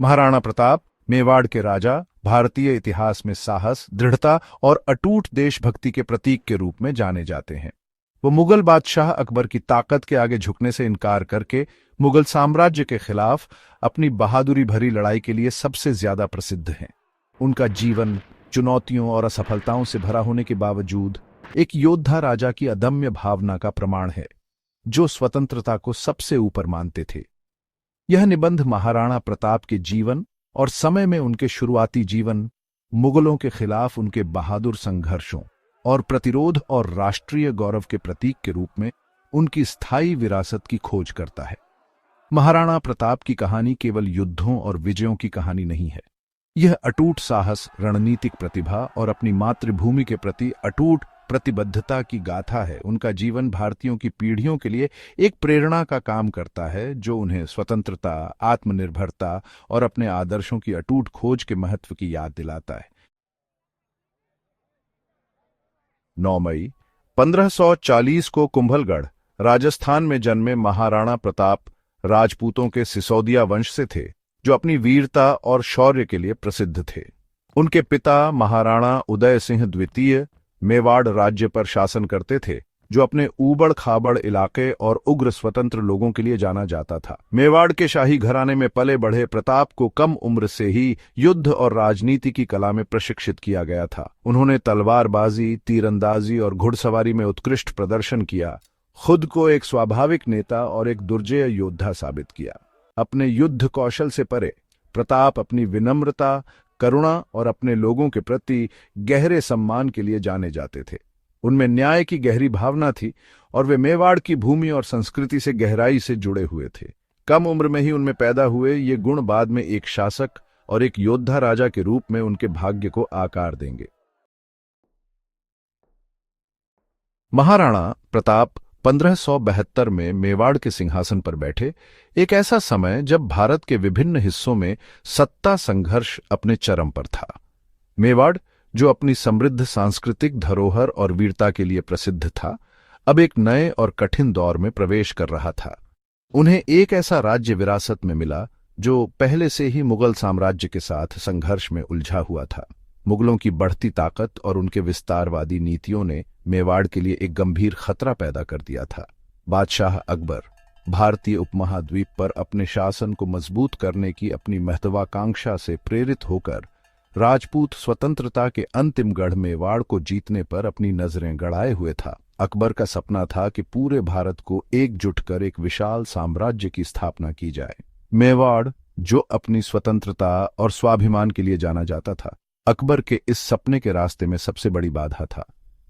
महाराणा प्रताप मेवाड़ के राजा भारतीय इतिहास में साहस, दृढ़ता और अटूट देशभक्ति के प्रतीक के रूप में जाने जाते हैं। वो मुगल बादशाह अकबर की ताकत के आगे झुकने से इनकार करके मुगल साम्राज्य के खिलाफ अपनी बहादुरी भरी लड़ाई के लिए सबसे ज्यादा प्रसिद्ध हैं। उनका जीवन चुनौतियों और असफलताओं से भरा होने के बावजूद एक योद्धा राजा की अदम्य भावना का प्रमाण है, जो स्वतंत्रता को सबसे ऊपर मानते थे। यह निबंध महाराणा प्रताप के जीवन और समय में उनके शुरुआती जीवन, मुगलों के खिलाफ उनके बहादुर संघर्षों और प्रतिरोध और राष्ट्रीय गौरव के प्रतीक के रूप में उनकी स्थायी विरासत की खोज करता है। महाराणा प्रताप की कहानी केवल युद्धों और विजयों की कहानी नहीं है। यह अटूट साहस, रणनीतिक प्रतिभा और अपनी मातृभूमि के प्रति अटूट प्रतिबद्धता की गाथा है। उनका जीवन भारतीयों की पीढ़ियों के लिए एक प्रेरणा का काम करता है, जो उन्हें स्वतंत्रता, आत्मनिर्भरता और अपने आदर्शों की अटूट खोज के महत्व की याद दिलाता है। 9 मई 1540 को कुंभलगढ़, राजस्थान में जन्मे महाराणा प्रताप राजपूतों के सिसोदिया वंश से थे, जो अपनी वीरता और शौर्य के लिए प्रसिद्ध थे। उनके पिता महाराणा उदय सिंह द्वितीय मेवाड़ राज्य पर शासन करते थे, जो अपने ऊबड़ खाबड़ इलाके और उग्र स्वतंत्र लोगों के लिए जाना जाता था। मेवाड़ के शाही घराने में पले बढ़े प्रताप को कम उम्र से ही युद्ध और राजनीति की कला में प्रशिक्षित किया गया था। उन्होंने तलवारबाजी, तीरंदाजी और घुड़सवारी में उत्कृष्ट प्रदर्शन किया, खुद को एक स्वाभाविक नेता और एक दुर्जय योद्धा साबित किया। अपने युद्ध कौशल से परे प्रताप अपनी विनम्रता, करुणा और अपने लोगों के प्रति गहरे सम्मान के लिए जाने जाते थे। उनमें न्याय की गहरी भावना थी और वे मेवाड़ की भूमि और संस्कृति से गहराई से जुड़े हुए थे। कम उम्र में ही उनमें पैदा हुए ये गुण बाद में एक शासक और एक योद्धा राजा के रूप में उनके भाग्य को आकार देंगे। महाराणा प्रताप 1572 में मेवाड़ के सिंहासन पर बैठे, एक ऐसा समय जब भारत के विभिन्न हिस्सों में सत्ता संघर्ष अपने चरम पर था। मेवाड़, जो अपनी समृद्ध सांस्कृतिक धरोहर और वीरता के लिए प्रसिद्ध था, अब एक नए और कठिन दौर में प्रवेश कर रहा था। उन्हें एक ऐसा राज्य विरासत में मिला जो पहले से ही मुगल साम्राज्य के साथ संघर्ष में उलझा हुआ था। मुगलों की बढ़ती ताकत और उनके विस्तारवादी नीतियों ने मेवाड़ के लिए एक गंभीर खतरा पैदा कर दिया था। बादशाह अकबर भारतीय उपमहाद्वीप पर अपने शासन को मजबूत करने की अपनी महत्वाकांक्षा से प्रेरित होकर राजपूत स्वतंत्रता के अंतिम गढ़ मेवाड़ को जीतने पर अपनी नजरें गड़ाए हुए था। अकबर का सपना था कि पूरे भारत को एकजुट कर एक विशाल साम्राज्य की स्थापना की जाए। मेवाड़, जो अपनी स्वतंत्रता और स्वाभिमान के लिए जाना जाता था, अकबर के इस सपने के रास्ते में सबसे बड़ी बाधा था।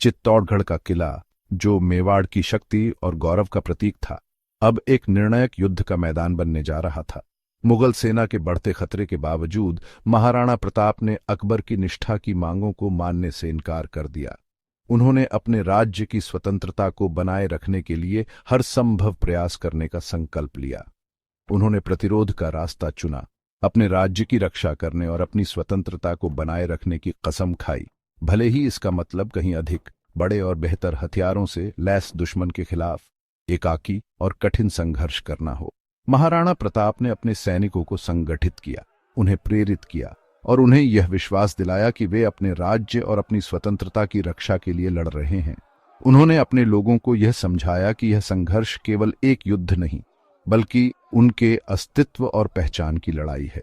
चित्तौड़गढ़ का किला, जो मेवाड़ की शक्ति और गौरव का प्रतीक था, अब एक निर्णायक युद्ध का मैदान बनने जा रहा था। मुगल सेना के बढ़ते खतरे के बावजूद महाराणा प्रताप ने अकबर की निष्ठा की मांगों को मानने से इनकार कर दिया। उन्होंने अपने राज्य की स्वतंत्रता को बनाए रखने के लिए हर संभव प्रयास करने का संकल्प लिया। उन्होंने प्रतिरोध का रास्ता चुना, अपने राज्य की रक्षा करने और अपनी स्वतंत्रता को बनाए रखने की कसम खाई, भले ही इसका मतलब कहीं अधिक बड़े और बेहतर हथियारों से लैस दुश्मन के खिलाफ एकाकी और कठिन संघर्ष करना हो। महाराणा प्रताप ने अपने सैनिकों को संगठित किया, उन्हें प्रेरित किया और उन्हें यह विश्वास दिलाया कि वे अपने राज्य और अपनी स्वतंत्रता की रक्षा के लिए लड़ रहे हैं। उन्होंने अपने लोगों को यह समझाया कि यह संघर्ष केवल एक युद्ध नहीं, बल्कि उनके अस्तित्व और पहचान की लड़ाई है,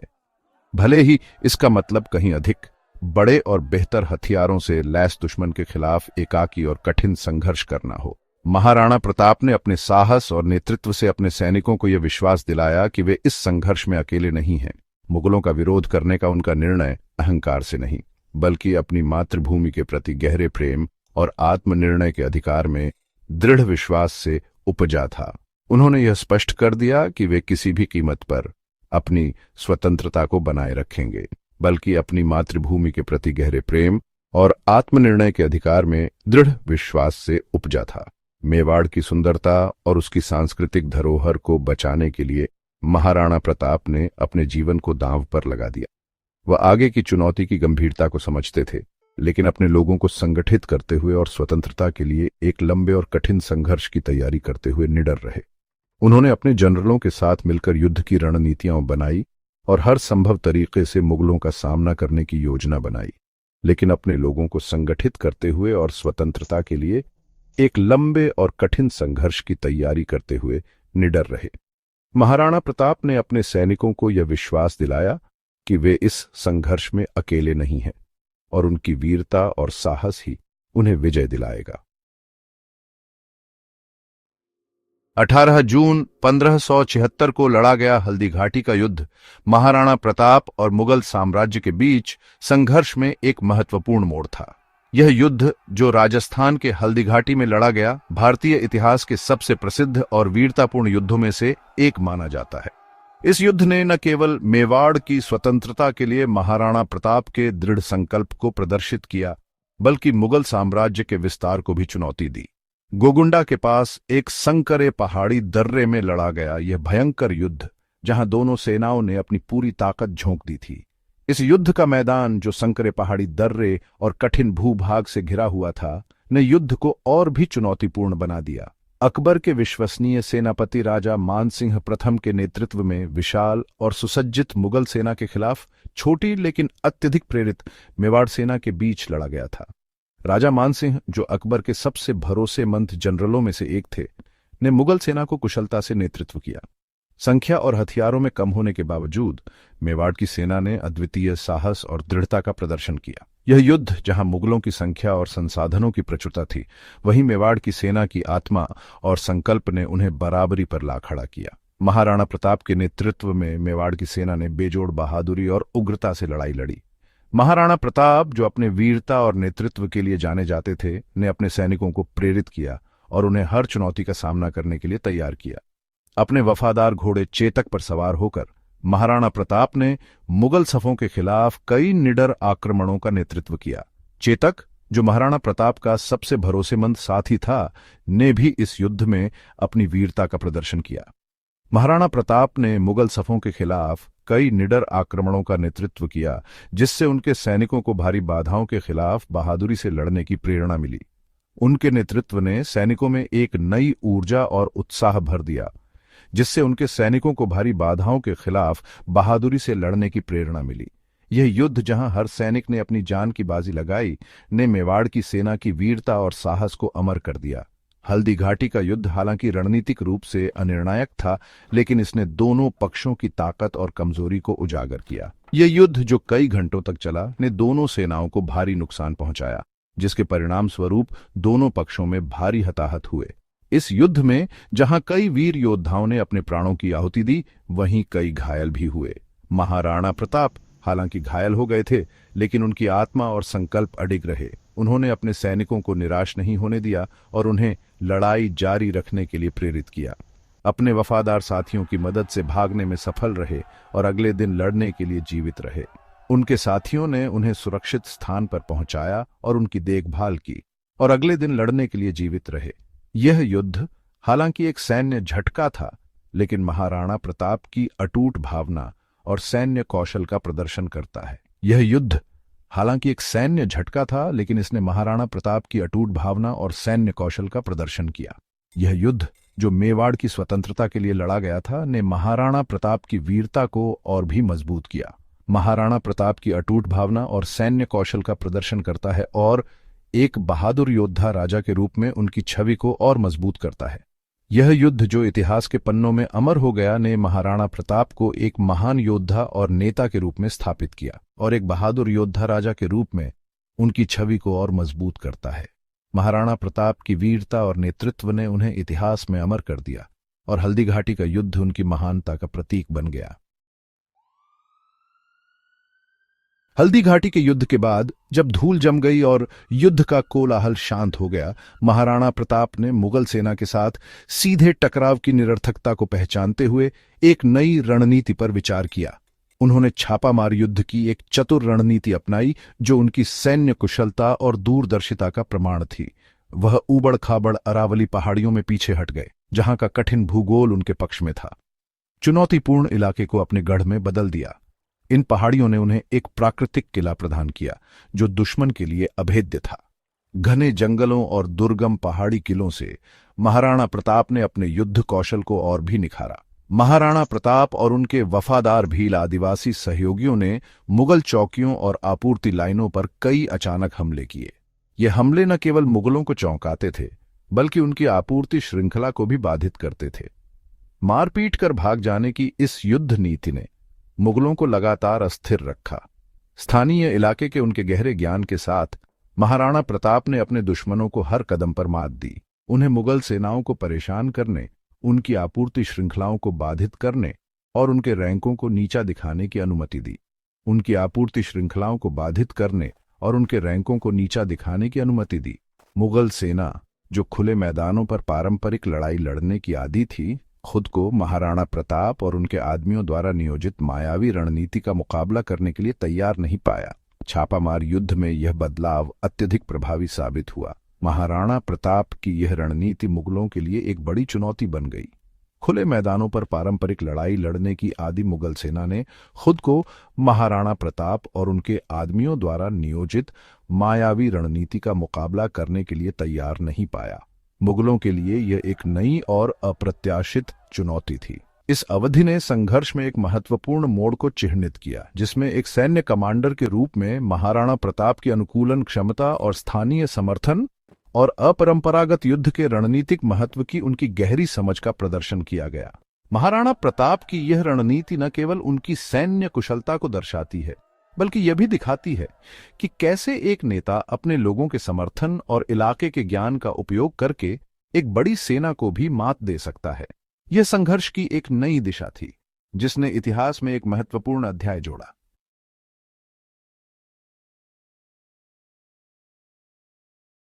भले ही इसका मतलब कहीं अधिक बड़े और बेहतर हथियारों से लैस दुश्मन के खिलाफ एकाकी और कठिन संघर्ष करना हो। महाराणा प्रताप ने अपने साहस और नेतृत्व से अपने सैनिकों को यह विश्वास दिलाया कि वे इस संघर्ष में अकेले नहीं हैं। मुगलों का विरोध करने का उनका निर्णय अहंकार से नहीं, बल्कि अपनी मातृभूमि के प्रति गहरे प्रेम और आत्मनिर्णय के अधिकार में दृढ़ विश्वास से उपजा था। उन्होंने यह स्पष्ट कर दिया कि वे किसी भी कीमत पर अपनी स्वतंत्रता को बनाए रखेंगे, बल्कि अपनी मातृभूमि के प्रति गहरे प्रेम और आत्मनिर्णय के अधिकार में दृढ़ विश्वास से उपजा था। मेवाड़ की सुंदरता और उसकी सांस्कृतिक धरोहर को बचाने के लिए महाराणा प्रताप ने अपने जीवन को दांव पर लगा दिया। वह आगे की चुनौती की गंभीरता को समझते थे, लेकिन अपने लोगों को संगठित करते हुए और स्वतंत्रता के लिए एक लंबे और कठिन संघर्ष की तैयारी करते हुए निडर रहे। उन्होंने अपने जनरलों के साथ मिलकर युद्ध की रणनीतियां बनाई और हर संभव तरीके से मुगलों का सामना करने की योजना बनाई, लेकिन अपने लोगों को संगठित करते हुए और स्वतंत्रता के लिए एक लंबे और कठिन संघर्ष की तैयारी करते हुए निडर रहे। महाराणा प्रताप ने अपने सैनिकों को यह विश्वास दिलाया कि वे इस संघर्ष में अकेले नहीं हैं और उनकी वीरता और साहस ही उन्हें विजय दिलाएगा। 18 जून 1576 को लड़ा गया हल्दी घाटी का युद्ध महाराणा प्रताप और मुगल साम्राज्य के बीच संघर्ष में एक महत्वपूर्ण मोड़ था। यह युद्ध, जो राजस्थान के हल्दी घाटी में लड़ा गया, भारतीय इतिहास के सबसे प्रसिद्ध और वीरतापूर्ण युद्धों में से एक माना जाता है। इस युद्ध ने न केवल मेवाड़ की स्वतंत्रता के लिए महाराणा प्रताप के दृढ़ संकल्प को प्रदर्शित किया, बल्कि मुगल साम्राज्य के विस्तार को भी चुनौती दी। गोगुंडा के पास एक संकरे पहाड़ी दर्रे में लड़ा गया यह भयंकर युद्ध, जहां दोनों सेनाओं ने अपनी पूरी ताकत झोंक दी थी। इस युद्ध का मैदान, जो संकरे पहाड़ी दर्रे और कठिन भूभाग से घिरा हुआ था, ने युद्ध को और भी चुनौतीपूर्ण बना दिया। अकबर के विश्वसनीय सेनापति राजा मानसिंह प्रथम के नेतृत्व में विशाल और सुसज्जित मुगल सेना के खिलाफ छोटी लेकिन अत्यधिक प्रेरित मेवाड़ सेना के बीच लड़ा गया था। राजा मानसिंह, जो अकबर के सबसे भरोसेमंद जनरलों में से एक थे, ने मुगल सेना को कुशलता से नेतृत्व किया। संख्या और हथियारों में कम होने के बावजूद मेवाड़ की सेना ने अद्वितीय साहस और दृढ़ता का प्रदर्शन किया। यह युद्ध, जहां मुगलों की संख्या और संसाधनों की प्रचुरता थी, वहीं मेवाड़ की सेना की आत्मा और संकल्प ने उन्हें बराबरी पर ला खड़ा किया। महाराणा प्रताप के नेतृत्व में मेवाड़ की सेना ने बेजोड़ बहादुरी और उग्रता से लड़ाई लड़ी। महाराणा प्रताप, जो अपने वीरता और नेतृत्व के लिए जाने जाते थे, ने अपने सैनिकों को प्रेरित किया और उन्हें हर चुनौती का सामना करने के लिए तैयार किया। अपने वफादार घोड़े चेतक पर सवार होकर महाराणा प्रताप ने मुगल सफों के खिलाफ कई निडर आक्रमणों का नेतृत्व किया। चेतक, जो महाराणा प्रताप का सबसे भरोसेमंद साथी था, ने भी इस युद्ध में अपनी वीरता का प्रदर्शन किया। महाराणा प्रताप ने मुगल सफों के खिलाफ कई निडर आक्रमणों का नेतृत्व किया, जिससे उनके सैनिकों को भारी बाधाओं के खिलाफ बहादुरी से लड़ने की प्रेरणा मिली। उनके नेतृत्व ने सैनिकों में एक नई ऊर्जा और उत्साह भर दिया, जिससे उनके सैनिकों को भारी बाधाओं के खिलाफ बहादुरी से लड़ने की प्रेरणा मिली। यह युद्ध, जहां हर सैनिक ने अपनी जान की बाजी लगाई, ने मेवाड़ की सेना की वीरता और साहस को अमर कर दिया। हल्दी घाटी का युद्ध हालांकि रणनीतिक रूप से अनिर्णायक था, लेकिन इसने दोनों पक्षों की ताकत और कमजोरी को उजागर किया। यह युद्ध, जो कई घंटों तक चला, ने दोनों सेनाओं को भारी नुकसान पहुंचाया, जिसके परिणाम स्वरूप दोनों पक्षों में भारी हताहत हुए। इस युद्ध में जहां कई वीर योद्धाओं ने अपने प्राणों की आहुति दी, वहीं कई घायल भी हुए। महाराणा प्रताप हालांकि घायल हो गए थे, लेकिन उनकी आत्मा और संकल्प अडिग रहे। उन्होंने अपने सैनिकों को निराश नहीं होने दिया और उन्हें लड़ाई जारी रखने के लिए प्रेरित किया। अपने वफादार साथियों की मदद से भागने में सफल रहे और अगले दिन लड़ने के लिए जीवित रहे। उनके साथियों ने उन्हें सुरक्षित स्थान पर पहुंचाया और उनकी देखभाल की, और अगले दिन लड़ने के लिए जीवित रहे। यह युद्ध हालांकि एक सैन्य झटका था, लेकिन महाराणा प्रताप की अटूट भावना और सैन्य कौशल का प्रदर्शन करता है। यह युद्ध हालांकि एक सैन्य झटका था, लेकिन इसने महाराणा प्रताप की अटूट भावना और सैन्य कौशल का प्रदर्शन किया। यह युद्ध, जो मेवाड़ की स्वतंत्रता के लिए लड़ा गया था, ने महाराणा प्रताप की वीरता को और भी मजबूत किया। महाराणा प्रताप की अटूट भावना और सैन्य कौशल का प्रदर्शन करता है और एक बहादुर योद्धा राजा के रूप में उनकी छवि को और मजबूत करता है। यह युद्ध, जो इतिहास के पन्नों में अमर हो गया, ने महाराणा प्रताप को एक महान योद्धा और नेता के रूप में स्थापित किया और एक बहादुर योद्धा राजा के रूप में उनकी छवि को और मजबूत करता है। महाराणा प्रताप की वीरता और नेतृत्व ने उन्हें इतिहास में अमर कर दिया और हल्दी घाटी का युद्ध उनकी महानता का प्रतीक बन गया। हल्दी घाटी के युद्ध के बाद जब धूल जम गई और युद्ध का कोलाहल शांत हो गया, महाराणा प्रताप ने मुगल सेना के साथ सीधे टकराव की निरर्थकता को पहचानते हुए एक नई रणनीति पर विचार किया। उन्होंने छापामार युद्ध की एक चतुर रणनीति अपनाई, जो उनकी सैन्य कुशलता और दूरदर्शिता का प्रमाण थी। वह ऊबड़ खाबड़ अरावली पहाड़ियों में पीछे हट गए, जहां का कठिन भूगोल उनके पक्ष में था। चुनौतीपूर्ण इलाके को अपने गढ़ में बदल दिया। इन पहाड़ियों ने उन्हें एक प्राकृतिक किला प्रदान किया, जो दुश्मन के लिए अभेद्य था। घने जंगलों और दुर्गम पहाड़ी किलों से महाराणा प्रताप ने अपने युद्ध कौशल को और भी निखारा। महाराणा प्रताप और उनके वफादार भील आदिवासी सहयोगियों ने मुगल चौकियों और आपूर्ति लाइनों पर कई अचानक हमले किए। ये हमले न केवल मुगलों को चौंकाते थे, बल्कि उनकी आपूर्ति श्रृंखला को भी बाधित करते थे। मारपीट कर भाग जाने की इस युद्ध नीति ने मुगलों को लगातार अस्थिर रखा। स्थानीय इलाके के उनके गहरे ज्ञान के साथ महाराणा प्रताप ने अपने दुश्मनों को हर कदम पर मात दी। उन्हें मुगल सेनाओं को परेशान करने, उनकी आपूर्ति श्रृंखलाओं को बाधित करने और उनके रैंकों को नीचा दिखाने की अनुमति दी। उनकी आपूर्ति श्रृंखलाओं को बाधित करने और उनके रैंकों को नीचा दिखाने की अनुमति दी। मुगल सेना, जो खुले मैदानों पर पारंपरिक लड़ाई लड़ने की आदी थी, खुद को महाराणा प्रताप और उनके आदमियों द्वारा नियोजित मायावी रणनीति का मुकाबला करने के लिए तैयार नहीं पाया। छापामार युद्ध में यह बदलाव अत्यधिक प्रभावी साबित हुआ। महाराणा प्रताप की यह रणनीति मुगलों के लिए एक बड़ी चुनौती बन गई। खुले मैदानों पर पारंपरिक लड़ाई लड़ने की आदि मुगल सेना ने खुद को महाराणा प्रताप और उनके आदमियों द्वारा नियोजित मायावी रणनीति का मुकाबला करने के लिए तैयार नहीं पाया। मुगलों के लिए यह एक नई और अप्रत्याशित चुनौती थी। इस अवधि ने संघर्ष में एक महत्वपूर्ण मोड़ को चिह्नित किया, जिसमें एक सैन्य कमांडर के रूप में महाराणा प्रताप की अनुकूलन क्षमता और स्थानीय समर्थन और अपरंपरागत युद्ध के रणनीतिक महत्व की उनकी गहरी समझ का प्रदर्शन किया गया। महाराणा प्रताप की यह रणनीति न केवल उनकी सैन्य कुशलता को दर्शाती है, बल्कि यह भी दिखाती है कि कैसे एक नेता अपने लोगों के समर्थन और इलाके के ज्ञान का उपयोग करके एक बड़ी सेना को भी मात दे सकता है। यह संघर्ष की एक नई दिशा थी, जिसने इतिहास में एक महत्वपूर्ण अध्याय जोड़ा।